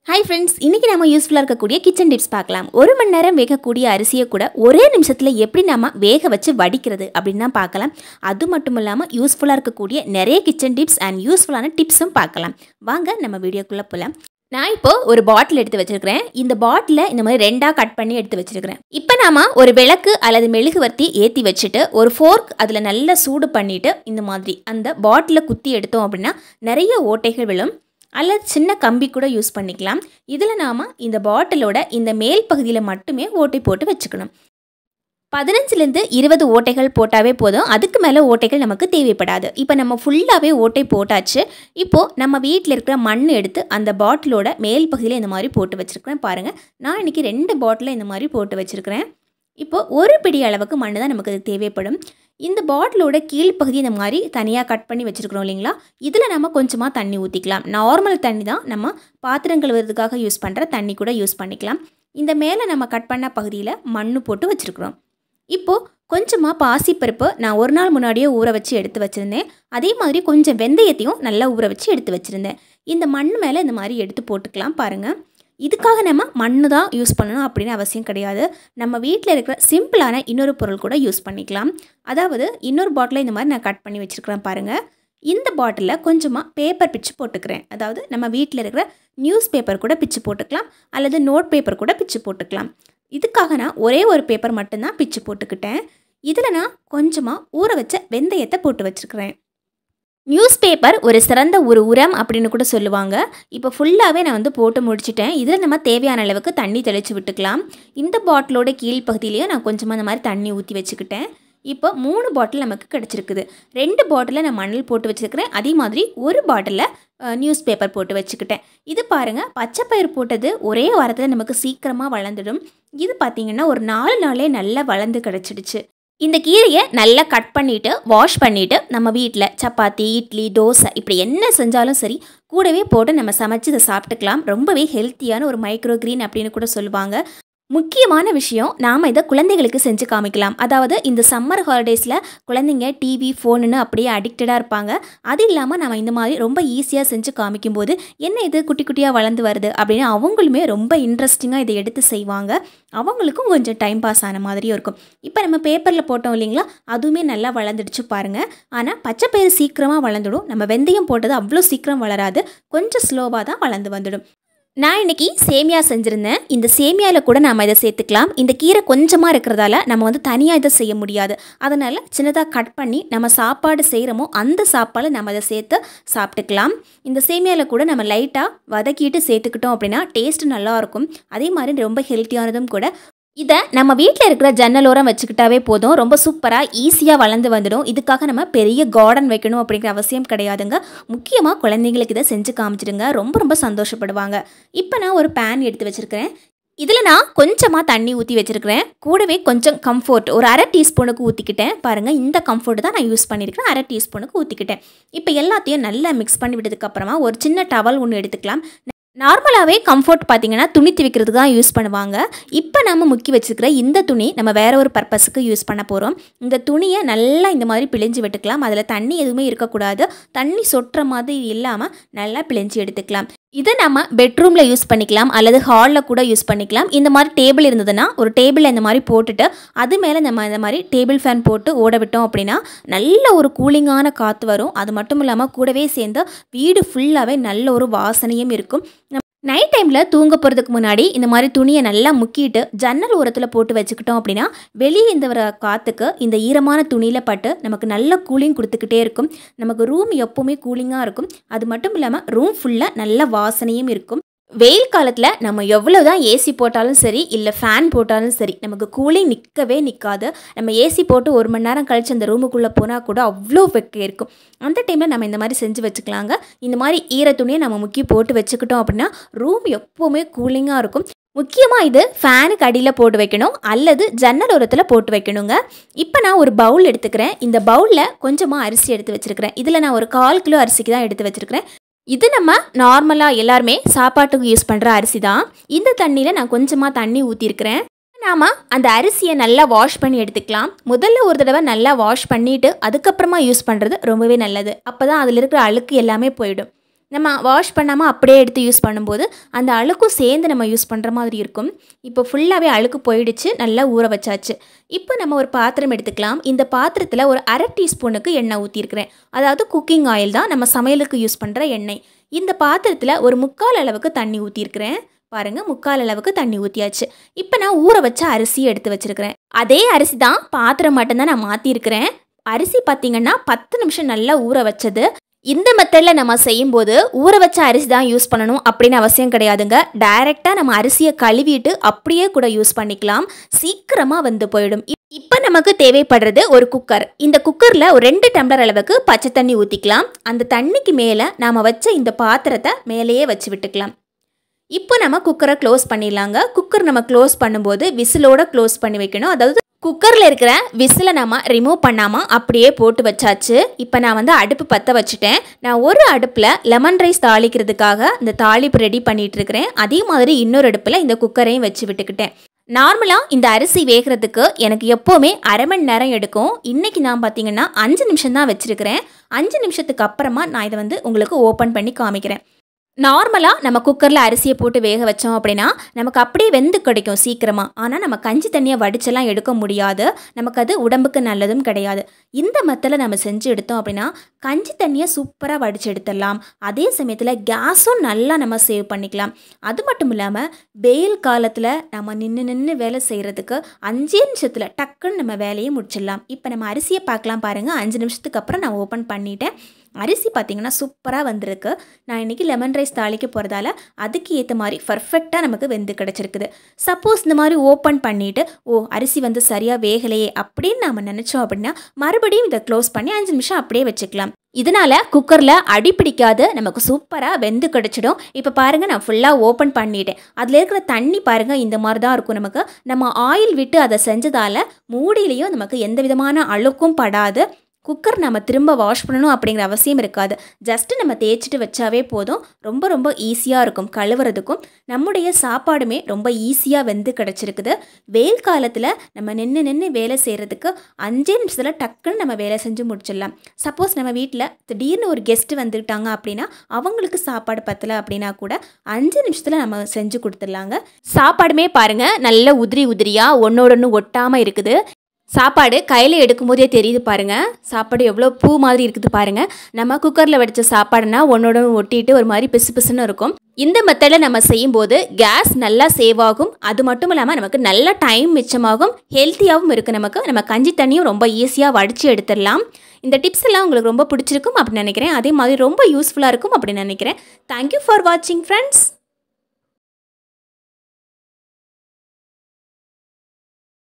Hi friends, இன்னைக்கு நாம யூஸ்ஃபுல்லா இருக்கக்கூடிய கிச்சன் டிப்ஸ் பார்க்கலாம். 1 மணி நேரம் வேகக்கூடிய அரிசியை கூட ஒரே நிமிஷத்துல எப்படி நாம வேக வச்சு வடிக்கிறது அப்படின்னு தான் பார்க்கலாம். அது மட்டும் இல்லாம யூஸ்ஃபுல்லா இருக்கக்கூடிய நிறைய கிச்சன் டிப்ஸ் அண்ட் யூஸ்ஃபுல்லான டிப்ஸும் பார்க்கலாம். வாங்க நம்ம வீடியோக்குள்ள போலாம். நான் இப்போ ஒரு பாட்டில் எடுத்து வச்சிருக்கிறேன். இந்த பாட்டிலை இந்த மாதிரி ரெண்டா கட் பண்ணி எடுத்து வச்சிருக்கிறேன். இப்போ நாம ஒரு விளக்கு அல்லது மெழுகுவர்த்தி ஏற்றி வச்சுட்டு ஒரு ஃபோர்க் அதில் நல்லா சூடு பண்ணிட்டு இந்த மாதிரி அந்த பாட்டிலை குத்தி எடுத்தோம் அப்படின்னா நிறைய ஓட்டைகள் விழும். அல்லது சின்ன கம்பி கூட யூஸ் பண்ணிக்கலாம். இதில் நாம் இந்த பாட்டிலோட இந்த மேல் பகுதியில் மட்டுமே ஓட்டை போட்டு வச்சுக்கணும். 15லேருந்து 20 ஓட்டைகள் போட்டாவே போதும். அதுக்கு மேலே ஓட்டைகள் நமக்கு தேவைப்படாது. இப்போ நம்ம ஃபுல்லாகவே ஓட்டை போட்டாச்சு. இப்போது நம்ம வீட்டில் இருக்கிற மண் எடுத்து அந்த பாட்டிலோட மேல் பகுதியில் இந்த மாதிரி போட்டு வச்சுருக்கிறேன். பாருங்கள், நான் இன்றைக்கி 2 பாட்டில் இந்த மாதிரி போட்டு வச்சுருக்கிறேன். இப்போது ஒரு பிடி அளவுக்கு மண் தான் நமக்கு தேவைப்படும். இந்த பாட்டிலோட கீழ்ப்பகுதி இந்த மாதிரி தனியாக கட் பண்ணி வச்சுருக்கிறோம் இல்லைங்களா, இதில் நம்ம கொஞ்சமாக தண்ணி ஊற்றிக்கலாம். நார்மல் தண்ணி தான், நம்ம பாத்திரம் கழுவுறதுக்காக யூஸ் பண்ணுற தண்ணி கூட யூஸ் பண்ணிக்கலாம். இந்த மேலே நம்ம கட் பண்ண பகுதியில் மண் போட்டு வச்சுருக்குறோம். இப்போது கொஞ்சமாக பாசிப்பருப்பு நான் ஒரு நாள் முன்னாடியே ஊற வச்சு எடுத்து வச்சுருந்தேன். அதே மாதிரி கொஞ்சம் வெந்தயத்தையும் நல்லா ஊற வச்சு எடுத்து வச்சுருந்தேன். இந்த மண் மேலே இந்த மாதிரி எடுத்து போட்டுக்கலாம். பாருங்கள், இதுக்காக நம்ம மண் தான் யூஸ் பண்ணணும் அப்படின்னு அவசியம் கிடையாது. நம்ம வீட்டில் இருக்கிற சிம்பிளான இன்னொரு பொருள் கூட யூஸ் பண்ணிக்கலாம். அதாவது இன்னொரு பாட்டிலை இந்த மாதிரி நான் கட் பண்ணி வச்சுருக்கிறேன். பாருங்கள், இந்த பாட்டிலில் கொஞ்சமாக பேப்பர் பிச்சு போட்டுக்கிறேன். அதாவது நம்ம வீட்டில் இருக்கிற நியூஸ் பேப்பர் கூட பிச்சு போட்டுக்கலாம், அல்லது நோட் பேப்பர் கூட பிச்சு போட்டுக்கலாம். இதுக்காக நான் ஒரே ஒரு பேப்பர் மட்டும்தான் பிச்சு போட்டுக்கிட்டேன். இதில் நான் கொஞ்சமாக ஊற வச்ச வெந்தயத்தை போட்டு வச்சுருக்கிறேன். நியூஸ் பேப்பர் ஒரு சிறந்த ஒரு உரம் அப்படின்னு கூட சொல்லுவாங்க. இப்போ ஃபுல்லாகவே நான் போட்டு முடிச்சிட்டேன். இதில் நம்ம தேவையான அளவுக்கு தண்ணி தெளித்து விட்டுக்கலாம். இந்த பாட்டிலோட கீழ்ப்பகுதியிலேயே நான் கொஞ்சமாக இந்த மாதிரி தண்ணி ஊற்றி வச்சுக்கிட்டேன். இப்போ 3 பாட்டில் நமக்கு கிடச்சிருக்குது. 2 பாட்டிலில் நான் மணல் போட்டு வச்சுருக்கிறேன். அதே மாதிரி ஒரு பாட்டிலில் நியூஸ் பேப்பர் போட்டு வச்சுக்கிட்டேன். இது பாருங்கள், பச்சைப்பயிர் போட்டது ஒரே வாரத்தில் நமக்கு சீக்கிரமாக வளர்ந்துடும். இது பார்த்திங்கன்னா ஒரு 4 நாளே நல்லா வளர்ந்து கிடச்சிடுச்சு. இந்த கீரையை நல்லா கட் பண்ணிவிட்டு வாஷ் பண்ணிவிட்டு நம்ம வீட்டில் சப்பாத்தி, இட்லி, தோசை இப்படி என்ன செஞ்சாலும் சரி கூடவே போட்டு நம்ம சமைச்சு இதை சாப்பிட்டுக்கலாம். ரொம்பவே ஹெல்த்தியான ஒரு மைக்ரோ கிரீன் அப்படின்னு கூட சொல்லுவாங்க. முக்கியமான விஷயம், நாம் இதை குழந்தைகளுக்கு செஞ்சு காமிக்கலாம். அதாவது இந்த சம்மர் ஹாலிடேஸில் குழந்தைங்க டிவி, ஃபோனுன்னு அப்படியே அடிக்டடாக இருப்பாங்க. அது இல்லாமல் நம்ம இந்த மாதிரி ரொம்ப ஈஸியாக செஞ்சு காமிக்கும்போது என்ன இது குட்டி குட்டியாக வளர்ந்து வருது அப்படின்னு அவங்களுமே ரொம்ப இன்ட்ரெஸ்டிங்காக இதை எடுத்து செய்வாங்க. அவங்களுக்கும் கொஞ்சம் டைம் பாஸ் ஆன மாதிரியும் இருக்கும். இப்போ நம்ம பேப்பரில் போட்டோம் இல்லைங்களா, அதுவுமே நல்லா வளர்ந்துடுச்சு பாருங்கள். ஆனால் பச்சைப்பயிறு சீக்கிரமாக வளர்ந்துடும். நம்ம வெந்தயம் போட்டது அவ்வளோ சீக்கிரம் வளராது, கொஞ்சம் ஸ்லோவாக தான் வளர்ந்து வந்துடும். நான் இன்றைக்கி சேமியா செஞ்சுருந்தேன். இந்த சேமியாவில் கூட நம்ம இதை சேர்த்துக்கலாம். இந்த கீரை கொஞ்சமாக இருக்கிறதால நம்ம தனியாக இதை செய்ய முடியாது. அதனால் சின்னதாக கட் பண்ணி நம்ம சாப்பாடு செய்கிறோமோ அந்த சாப்பாடு நம்ம அதை சேர்த்து சாப்பிட்டுக்கலாம். இந்த சேமியாவில் கூட நம்ம லைட்டாக வதக்கிட்டு சேர்த்துக்கிட்டோம் அப்படின்னா டேஸ்ட்டு நல்லாயிருக்கும். அதே மாதிரி ரொம்ப ஹெல்த்தியானதும் கூட. இதை நம்ம வீட்டில் இருக்கிற ஜன்னலோரம் வச்சுக்கிட்டாவே போதும், ரொம்ப சூப்பராக ஈஸியாக வளர்ந்து வந்துடும். இதுக்காக நம்ம பெரிய கார்டன் வைக்கணும் அப்படிங்கிற அவசியம் கிடையாதுங்க. முக்கியமாக குழந்தைங்களுக்கு இதை செஞ்சு காமிச்சிடுங்க, ரொம்ப ரொம்ப சந்தோஷப்படுவாங்க. இப்போ நான் ஒரு பேன் எடுத்து வச்சுருக்கிறேன். இதில் நான் கொஞ்சமாக தண்ணி ஊற்றி வச்சுருக்கிறேன். கூடவே கொஞ்சம் கம்ஃபோர்ட் ஒரு 1/2 டீஸ்பூனுக்கு ஊற்றிக்கிட்டேன். பாருங்கள், இந்த கம்ஃபோர்ட் தான் நான் யூஸ் பண்ணியிருக்கிறேன். 1/2 டீஸ்பூனுக்கு ஊற்றிக்கிட்டேன். இப்போ எல்லாத்தையும் நல்லா மிக்ஸ் பண்ணி விட்டதுக்கப்புறமா ஒரு சின்ன டவல் ஒன்று எடுத்துக்கலாம். நார்மலாகவே கம்ஃபோர்ட் பார்த்திங்கன்னா துணி துவைக்கிறதுக்கு தான் யூஸ் பண்ணுவாங்க. இப்போ நம்ம முக்கி வச்சுருக்கிற இந்த துணி நம்ம வேறு ஒரு பர்பஸுக்கு யூஸ் பண்ண போகிறோம். இந்த துணியை நல்லா இந்த மாதிரி பிழிஞ்சு விட்டுக்கலாம். அதில் தண்ணி எதுவுமே இருக்கக்கூடாது. தண்ணி சொட்டுற மாதிரி இல்லாமல் நல்லா பிழிஞ்சு எடுத்துக்கலாம். இதை நம்ம பெட்ரூமில் யூஸ் பண்ணிக்கலாம், அல்லது ஹாலில் கூட யூஸ் பண்ணிக்கலாம். இந்த மாதிரி டேபிள் இருந்ததுன்னா ஒரு டேபிளில் இந்த மாதிரி போட்டுட்டு அது மேலே நம்ம இந்த மாதிரி டேபிள் ஃபேன் போட்டு ஓட விட்டோம் அப்படின்னா நல்ல ஒரு கூலிங்கான காற்று வரும். அது மட்டும் இல்லாமல் கூடவே சேர்ந்து வீடு ஃபுல்லாகவே நல்ல ஒரு வாசனையும் இருக்கும். நைட் டைமில் தூங்க போகிறதுக்கு முன்னாடி இந்த மாதிரி துணியை நல்லா முக்கிட்டு ஜன்னல் ஓரத்தில் போட்டு வச்சுக்கிட்டோம் அப்படின்னா வெளியே இந்த வர காற்றுக்கு இந்த ஈரமான துணியில் பட்டு நமக்கு நல்ல கூலிங் கொடுத்துக்கிட்டே இருக்கும். நமக்கு ரூம் எப்போவுமே கூலிங்காக இருக்கும். அது மட்டும் இல்லாமல் ரூம் ஃபுல்லாக நல்ல வாசனையும் இருக்கும். வெயில் காலத்தில் நம்ம எவ்வளோ தான் ஏசி போட்டாலும் சரி, இல்லை ஃபேன் போட்டாலும் சரி, நமக்கு கூலிங் நிற்கவே நிற்காது. நம்ம ஏசி போட்டு 1 மணி நேரம் கழித்து அந்த ரூமுக்குள்ளே போனால் கூட அவ்வளோ வெக்கை இருக்கும். அந்த டைமில் நம்ம இந்த மாதிரி செஞ்சு வச்சுக்கலாங்க. இந்த மாதிரி ஈர துணியை நம்ம முக்கி போட்டு வச்சுக்கிட்டோம் அப்படின்னா ரூம் எப்போவுமே கூலிங்காக இருக்கும். முக்கியமாக இது ஃபேனுக்கு அடியில் போட்டு வைக்கணும், அல்லது ஜன்னல் ஓரத்தில் போட்டு வைக்கணுங்க. இப்போ நான் ஒரு பவுல் எடுத்துக்கிறேன். இந்த பவுலில் கொஞ்சமாக அரிசி எடுத்து வச்சுருக்கிறேன். இதில் நான் ஒரு 1/4 கிலோ அரிசிக்கு தான் எடுத்து வச்சுருக்கிறேன். இது நம்ம நார்மலாக எல்லாருமே சாப்பாட்டுக்கு யூஸ் பண்ணுற அரிசி தான். இந்த தண்ணியில் நான் கொஞ்சமாக தண்ணி ஊற்றிருக்கிறேன். நாம் அந்த அரிசியை நல்லா வாஷ் பண்ணி எடுத்துக்கலாம். முதல்ல ஒரு தடவை நல்லா வாஷ் பண்ணிவிட்டு அதுக்கப்புறமா யூஸ் பண்ணுறது ரொம்பவே நல்லது. அப்போ தான் அதில் இருக்கிற அழுக்கு எல்லாமே போயிடும். நம்ம வாஷ் பண்ணாமல் அப்படியே எடுத்து யூஸ் பண்ணும்போது அந்த அழுக்கும் சேர்ந்து நம்ம யூஸ் பண்ணுற மாதிரி இருக்கும். இப்போ ஃபுல்லாகவே அழுக்கு போயிடுச்சு, நல்லா ஊற வச்சாச்சு. இப்போ நம்ம ஒரு பாத்திரம் எடுத்துக்கலாம். இந்த பாத்திரத்தில் ஒரு 1/2 டீஸ்பூனுக்கு எண்ணெய் ஊற்றிருக்கிறேன். அதாவது குக்கிங் ஆயில் தான், நம்ம சமையலுக்கு யூஸ் பண்ணுற எண்ணெய். இந்த பாத்திரத்தில் ஒரு 3/4 அளவுக்கு தண்ணி ஊற்றிருக்கிறேன். பாருங்கள், 3/4 அளவுக்கு தண்ணி ஊற்றியாச்சு. இப்போ நான் ஊற வச்ச அரிசியை எடுத்து வச்சுருக்கிறேன். அதே அரிசி தான், பாத்திரம் மட்டும்தான் நான் மாற்றிருக்கிறேன். அரிசி பார்த்திங்கன்னா 10 நிமிஷம் நல்லா ஊற வச்சது. இந்த மெத்தடில் நம்ம செய்யும்போது ஊற வச்ச அரிசி தான் யூஸ் பண்ணணும் அப்படின்னு அவசியம் கிடையாதுங்க. டைரெக்டாக நம்ம அரிசியை கழுவிட்டு அப்படியே கூட யூஸ் பண்ணிக்கலாம். சீக்கிரமாக வந்து போயிடும். இப்போ நமக்கு தேவைப்படுறது ஒரு குக்கர். இந்த குக்கரில் ஒரு 2 டம்ளர் அளவுக்கு பச்சை தண்ணி ஊற்றிக்கலாம். அந்த தண்ணிக்கு மேலே நாம் வச்ச இந்த பாத்திரத்தை மேலேயே வச்சு விட்டுக்கலாம். இப்போ நம்ம குக்கரை க்ளோஸ் பண்ணிடலாங்க. குக்கர் நம்ம க்ளோஸ் பண்ணும்போது விசிலோட க்ளோஸ் பண்ணி வைக்கணும். அதாவது குக்கரில் இருக்கிற விசிலை நம்ம ரிமூவ் பண்ணாமல் அப்படியே போட்டு வச்சாச்சு. இப்போ நான் அடுப்பு பற்ற வச்சுட்டேன். நான் ஒரு அடுப்பில் லெமன் ரைஸ் தாளிக்கிறதுக்காக இந்த தாளிப்பு ரெடி பண்ணிகிட்டு இருக்கிறேன். அதே மாதிரி இன்னொரு அடுப்பில் இந்த குக்கரையும் வச்சு விட்டுக்கிட்டேன். நார்மலாக இந்த அரிசி வேகிறதுக்கு எனக்கு எப்போவுமே 1/2 மணி நேரம் எடுக்கும். இன்றைக்கி நான் பார்த்திங்கன்னா 5 நிமிஷம் தான் வச்சுருக்கிறேன். 5 நிமிஷத்துக்கு அப்புறமா நான் இதை உங்களுக்கு ஓப்பன் பண்ணி காமிக்கிறேன். நார்மலாக நம்ம குக்கரில் அரிசியை போட்டு வேக வச்சோம் அப்படின்னா நமக்கு அப்படியே வெந்து கிடைக்கும் சீக்கிரமாக. ஆனால் நம்ம கஞ்சி தண்ணியை வடிச்செல்லாம் எடுக்க முடியாது. நமக்கு அது உடம்புக்கு நல்லதும் கிடையாது. இந்த மெத்தடில் நம்ம செஞ்சு எடுத்தோம் அப்படின்னா கஞ்சி தண்ணியை சூப்பராக வடித்து எடுத்துடலாம். அதே சமயத்தில் கேஸும் நல்லா நம்ம சேவ் பண்ணிக்கலாம். அது மட்டும் இல்லாமல் வெயில் காலத்தில் நம்ம நின்று வேலை செய்கிறதுக்கு 5 நிமிஷத்தில் டக்குன்னு நம்ம வேலையை முடிச்சிடலாம். இப்போ நம்ம அரிசியை பார்க்கலாம் பாருங்கள். 5 நிமிஷத்துக்கு அப்புறம் நான் ஓப்பன் பண்ணிட்டேன். அரிசி பார்த்திங்கன்னா சூப்பராக வந்திருக்கு. நான் இன்றைக்கி லெமன் ரைஸ் தாளிக்க போகிறதால அதுக்கு ஏற்ற மாதிரி பர்ஃபெக்டாக நமக்கு வெந்து கிடச்சிருக்குது. சப்போஸ் இந்த மாதிரி ஓப்பன் பண்ணிவிட்டு அரிசி சரியாக வேகலையே அப்படின்னு நாம் நினச்சோம் அப்படின்னா மறுபடியும் இதை க்ளோஸ் பண்ணி 5 நிமிஷம் அப்படியே வச்சுக்கலாம். இதனால் குக்கரில் அடி பிடிக்காது, நமக்கு சூப்பராக வெந்து கிடச்சிடும். இப்போ பாருங்கள், நான் ஃபுல்லாக ஓப்பன் பண்ணிட்டேன். அதில் இருக்கிற தண்ணி பாருங்கள் இந்த மாதிரி தான் இருக்கும். நமக்கு நம்ம ஆயில் விட்டு அதை செஞ்சதால் மூடியிலையும் நமக்கு எந்த விதமான அழுக்கும் படாது. குக்கர் நம்ம திரும்ப வாஷ் பண்ணணும் அப்படிங்கிற அவசியம் இருக்காது. ஜஸ்ட்டு நம்ம தேய்ச்சிட்டு வச்சாவே போதும். ரொம்ப ரொம்ப ஈஸியாக இருக்கும் கழுவுறதுக்கும். நம்முடைய சாப்பாடுமே ரொம்ப ஈஸியாக வெந்து கிடச்சிருக்குது. வெயில் காலத்தில் நம்ம நின்று வேலை செய்கிறதுக்கு 5 நிமிஷத்தில் டக்குன்னு நம்ம வேலை செஞ்சு முடிச்சிடலாம். சப்போஸ் நம்ம வீட்டில் திடீர்னு ஒரு கெஸ்ட்டு வந்துக்கிட்டாங்க அப்படின்னா அவங்களுக்கு சாப்பாடு பத்தலை அப்படின்னா கூட 5 நிமிஷத்தில் நம்ம செஞ்சு கொடுத்துடலாங்க. சாப்பாடுமே பாருங்கள் நல்ல உதிரியாக ஒன்றோடொன்று ஒட்டாமல் இருக்குது. சாப்பாடு கையில் எடுக்கும்போதே தெரியுது பாருங்கள். சாப்பாடு எவ்வளோ பூ மாதிரி இருக்குது பாருங்கள். நம்ம குக்கரில் வடித்த சாப்பாடுனா ஒன்றோட ஒட்டிட்டு ஒரு மாதிரி பிசு பிசுன்னு இருக்கும். இந்த மெத்தடில் நம்ம செய்யும்போது கேஸ் நல்லா சேவ் ஆகும். அது மட்டும் இல்லாமல் நமக்கு நல்ல டைம் மிச்சமாகும். ஹெல்த்தியாகவும் இருக்குது. நம்ம கஞ்சி தண்ணியும் ரொம்ப ஈஸியாக வடித்து எடுத்துடலாம். இந்த டிப்ஸ் எல்லாம் உங்களுக்கு ரொம்ப பிடிச்சிருக்கும் அப்படின்னு நினைக்கிறேன். அதே மாதிரி ரொம்ப யூஸ்ஃபுல்லாக இருக்கும் அப்படின்னு நினைக்கிறேன். தேங்க்யூ ஃபார் வாட்சிங் ஃப்ரெண்ட்ஸ்.